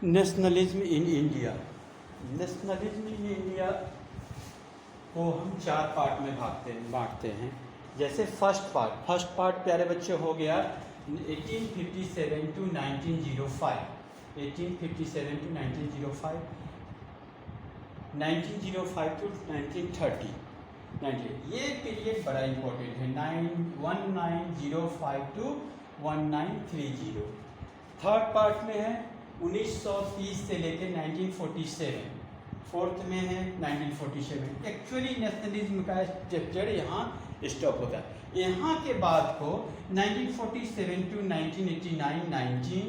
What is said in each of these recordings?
Nationalism in India. Nationalism in India को हम चार पार्ट में बांटते हैं। जैसे फर्स्ट पार्ट प्यारे बच्चे हो गया 1857 टू 1905, 1857 टू 1905, 1905 टू 1930, 90। ये पीरियड बड़ा इंपॉर्टेंट है, 1905 टू 1930। थर्ड पार्ट में है 1930 से लेकर 1947, फोर्थ में है 1947। एक्चुअली नेशनलिज्म का स्ट्रक्चर यहाँ स्टॉप होता है। यहाँ के बाद को 1947 टू 1989, 19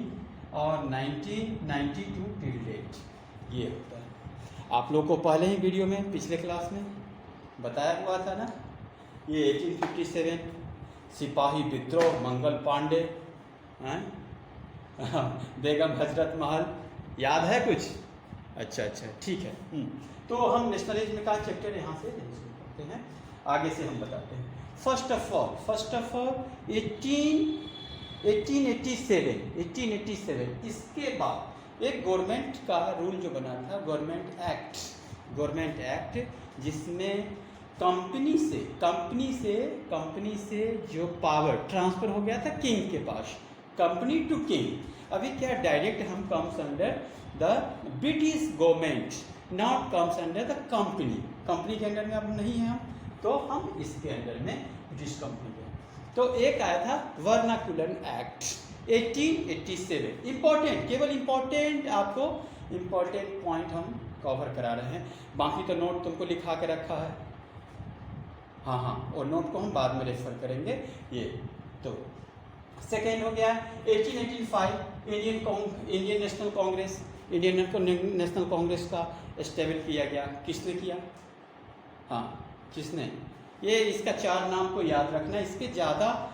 और 1992 टिल डेट ये होता है। आप लोग को पहले ही वीडियो में पिछले क्लास में बताया हुआ था ना, ये 1857 सिपाही विद्रोह, मंगल पांडे, बेगम हजरत महल, याद है कुछ? अच्छा ठीक है। तो हम नेशनलिज्म का चैप्टर यहाँ से शुरू करते हैं, आगे से हम बताते हैं। फर्स्ट ऑफ ऑल 1887, इसके बाद एक गवर्नमेंट का रूल जो बना था, गवर्नमेंट एक्ट, जिसमें कंपनी से जो पावर ट्रांसफर हो गया था किंग के पास, कंपनी टू किंग। अभी क्या डायरेक्ट हम comes under the British government, not comes under the company के अंडर में अब नहीं है हम, तो हम इसके अंडर में ब्रिटिश कंपनी के। तो एक आया था वर्नाकुलर एक्ट 1887। इंपॉर्टेंट, केवल इंपॉर्टेंट आपको इंपॉर्टेंट पॉइंट हम कवर करा रहे हैं, बाकी तो नोट तुमको लिखा के रखा है। हाँ, और नोट को हम बाद में रेफर करेंगे। ये तो सेकेंड हो गया 1885, इंडियन नेशनल कांग्रेस का एस्टेब्लिश किया गया। किसने किया? किसने? ये इसका चार नाम को याद रखना, इसके ज़्यादा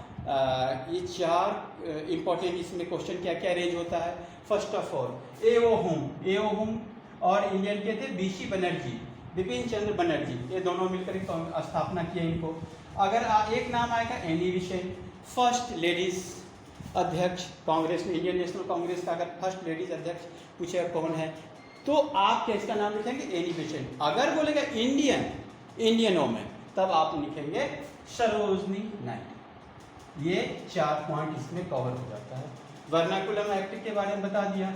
ये चार इंपॉर्टेंट इसमें क्वेश्चन क्या क्या रेज होता है। फर्स्ट ऑफ ऑल एओ हुम और इंडियन के थे बीसी बनर्जी, बिपिन चंद्र बनर्जी, ये दोनों मिलकर स्थापना किया इनको। अगर एक नाम आएगा एनी बेसेंट, फर्स्ट लेडीज अध्यक्ष कांग्रेस में, इंडियन नेशनल कांग्रेस का अगर फर्स्ट लेडीज अध्यक्ष पूछेगा कौन है, तो आप क्या इसका नाम लिखेंगे? Annie Besant. अगर बोलेगा इंडियन वोमेन, तब आप लिखेंगे सरोजनी नायडू। ये चार पॉइंट इसमें कवर हो जाता है। वर्नाकुलम एक्ट के बारे में बता दिया।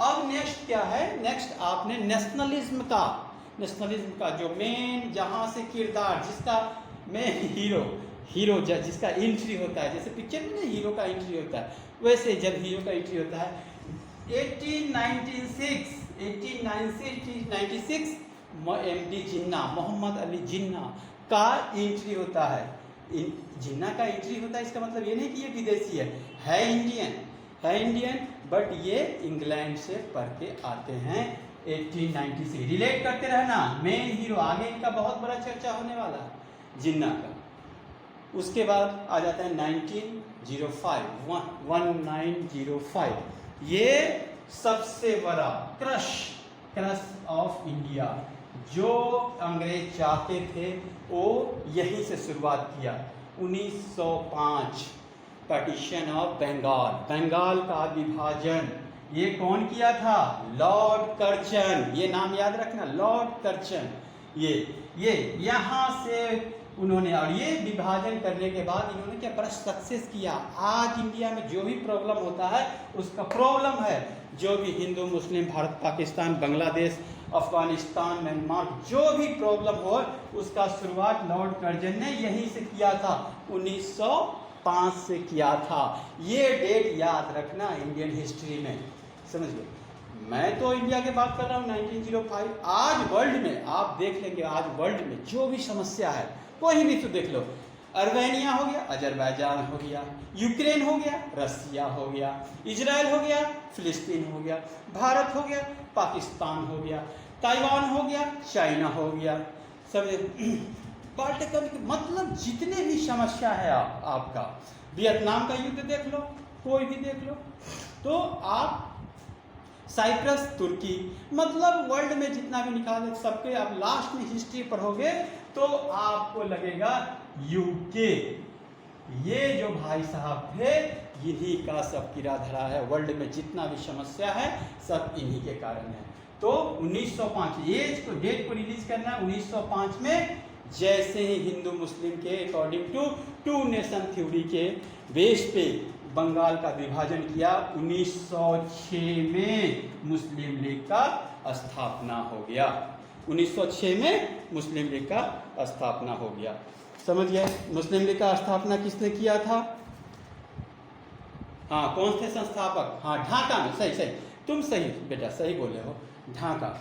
अब नेक्स्ट क्या है? नेक्स्ट आपने नेशनलिज्म का जो मेन, जहां से किरदार, जिसका मेन हीरो जिसका एंट्री होता है, जैसे पिक्चर में ना हीरो का एंट्री होता है, वैसे जब हीरो का एंट्री होता है 1896 एमडी जिन्ना, मोहम्मद अली जिन्ना का एंट्री होता है। जिन्ना का एंट्री होता है, इसका मतलब ये नहीं कि ये विदेशी है इंडियन, बट ये इंग्लैंड से पढ़ के आते हैं। 1890 से रिलेट करते रहना, मेन हीरो आगे इनका बहुत बड़ा चर्चा होने वाला है जिन्ना का। उसके बाद आ जाता है 1905, ये सबसे बड़ा क्रश ऑफ इंडिया, जो अंग्रेज चाहते थे वो यहीं से शुरुआत किया। 1905 पार्टीशन ऑफ बंगाल का विभाजन, ये कौन किया था? Lord Curzon. ये नाम याद रखना, लॉर्ड कर्जन। ये यहाँ से उन्होंने, और ये विभाजन करने के बाद इन्होंने क्या बड़ा सक्सेस किया। आज इंडिया में जो भी प्रॉब्लम होता है, उसका प्रॉब्लम है जो भी हिंदू मुस्लिम, भारत पाकिस्तान, बांग्लादेश, अफगानिस्तान, म्यांमार, जो भी प्रॉब्लम हो, उसका शुरुआत लॉर्ड कर्जन ने यहीं से किया था। 1905 से किया था। ये डेट याद रखना इंडियन हिस्ट्री में, समझ लो। मैं तो इंडिया की बात कर रहा हूँ 1905। आज वर्ल्ड में आप देख लेंगे, आज वर्ल्ड में जो भी समस्या है, कोई भी तो देख लो। अर्मेनिया हो गया, अजरबैजान हो गया, यूक्रेन हो गया, रसिया हो गया, इजराइल हो गया, फिलिस्तीन हो गया, भारत हो गया, पाकिस्तान हो गया, ताइवान हो गया, चाइना हो गया, सब बाल्टिकन, मतलब जितने भी समस्या है आपका, वियतनाम का युद्ध देख लो, कोई भी देख लो, तो आप साइप्रस, तुर्की, मतलब वर्ल्ड में जितना भी निकाले सबके आप लास्ट में हिस्ट्री पढ़ोगे तो आपको लगेगा यूके। ये जो भाई साहब थे, इन्हीं का सब कीड़ा धरा है। वर्ल्ड में जितना भी समस्या है सब इन्हीं के कारण है। तो 1905 एज को डेट को रिलीज करना है 1905 में, जैसे ही हिंदू मुस्लिम के according to two nation theory के बेस पे बंगाल का विभाजन किया, 1906 में मुस्लिम लीग का स्थापना हो गया। 1906 में मुस्लिम लीग का स्थापना हो गया। समझ गए? मुस्लिम लीग का स्थापना किसने किया था? हाँ, कौन थे संस्थापक? हाँ, ढाका में। सही सही, तुम सही बेटा, सही बोले हो, ढाका।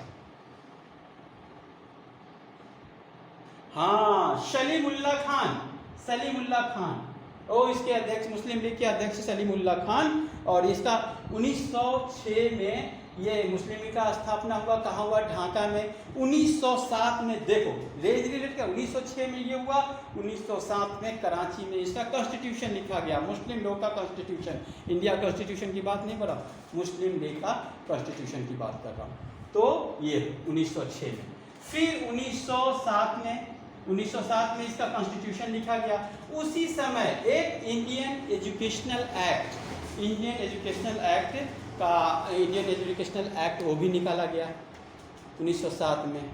हाँ, सलीमुल्लाह खान, सलीमुल्लाह खान, और इसके अध्यक्ष, मुस्लिम लीग के अध्यक्ष सलीमुल्लाह खान। और इसका 1906 में ये मुस्लिम लीग का स्थापना हुआ। कहाँ हुआ? ढाका में। 1907 में देखो रेज रिलेट का 1906 में ये हुआ, 1907 में कराची में इसका कॉन्स्टिट्यूशन लिखा गया। मुस्लिम लोग का कॉन्स्टिट्यूशन, इंडिया कॉन्स्टिट्यूशन की बात नहीं कर रहा, मुस्लिम लीग का कॉन्स्टिट्यूशन की बात कर रहा हूँ। तो ये 1906 में, फिर 1907 में इसका कॉन्स्टिट्यूशन लिखा गया। उसी समय एक इंडियन एजुकेशनल एक्ट वो भी निकाला गया 1907 में।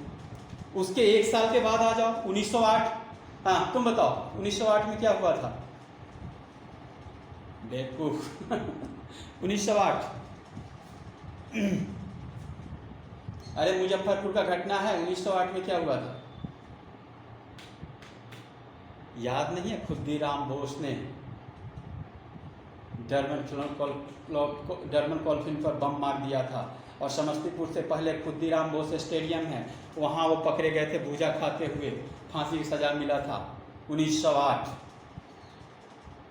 उसके एक साल के बाद आ जाओ 1908। हाँ, तुम बताओ 1908 में क्या हुआ था? बेवकूफ 1908 अरे मुजफ्फरपुर का घटना है। 1908 में क्या हुआ था याद नहीं है? खुद्दीराम बोस ने डरमन कॉलफिन पर बम मार दिया था। और समस्तीपुर से पहले खुद्दीराम बोस स्टेडियम है, वहाँ वो पकड़े गए थे भूजा खाते हुए, फांसी की सजा मिला था। 1908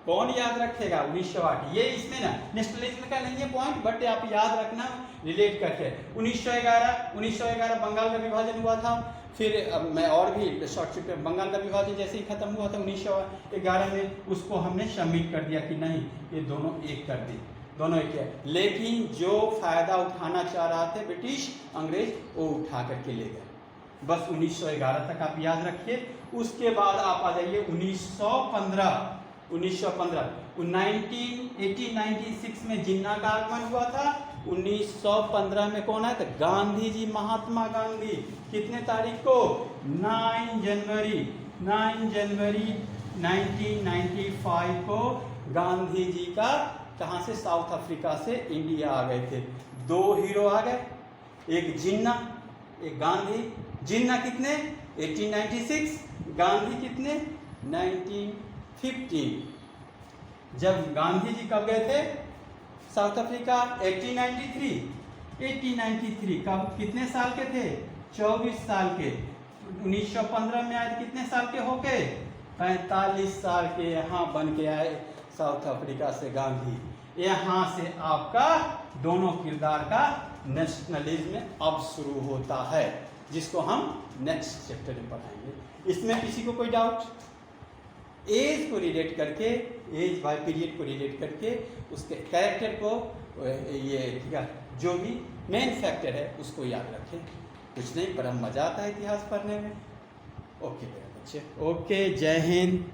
कौन याद रखेगा? 1908 ये इसमें ना नेशनलिज्म का नहीं है पॉइंट, बट आप याद रखना रिलेट करके। 1911 बंगाल का विभाजन हुआ था। फिर मैं और भी शॉर्ट ट्रिप में, बंगाल का विभाजन जैसे ही खत्म हुआ था 1911 में, उसको हमने सबमिट कर दिया कि नहीं ये दोनों एक कर दी, दोनों एक है। लेकिन जो फायदा उठाना चाह रहा थे ब्रिटिश अंग्रेज, वो उठा करके ले गए। बस 1911 तक आप याद रखिए। उसके बाद आप आ जाइए 1915 1996 में जिन्ना का आगमन हुआ था। 1915 में कौन आया था? गांधी जी, महात्मा गांधी। कितने तारीख को? 9 जनवरी 1995 को गांधी जी का कहाँ से? साउथ अफ्रीका से इंडिया आ गए थे। 2 हीरो आ गए, एक जिन्ना एक गांधी। जिन्ना कितने? 1896, गांधी कितने? 1915। जब गांधी जी कब गए थे साउथ अफ्रीका? 1893 कब? कितने साल के थे? 24 साल के। 1915 में आए, कितने साल के हो गए? 45 साल के। यहाँ बन के आए साउथ अफ्रीका से गांधी। यहाँ से आपका दोनों किरदार का नेशनलिज्म अब शुरू होता है, जिसको हम नेक्स्ट चैप्टर में पढ़ाएंगे। इसमें किसी को कोई डाउट? एज को रिलेट करके, एज बाय पीरियड को रिलेट करके उसके कैरेक्टर को, ये ठीक है, जो भी मेन फैक्टर है उसको याद रखें। कुछ नहीं, पर हम मजा आता है इतिहास पढ़ने में। ओके मेरे बच्चे, ओके, जय हिंद।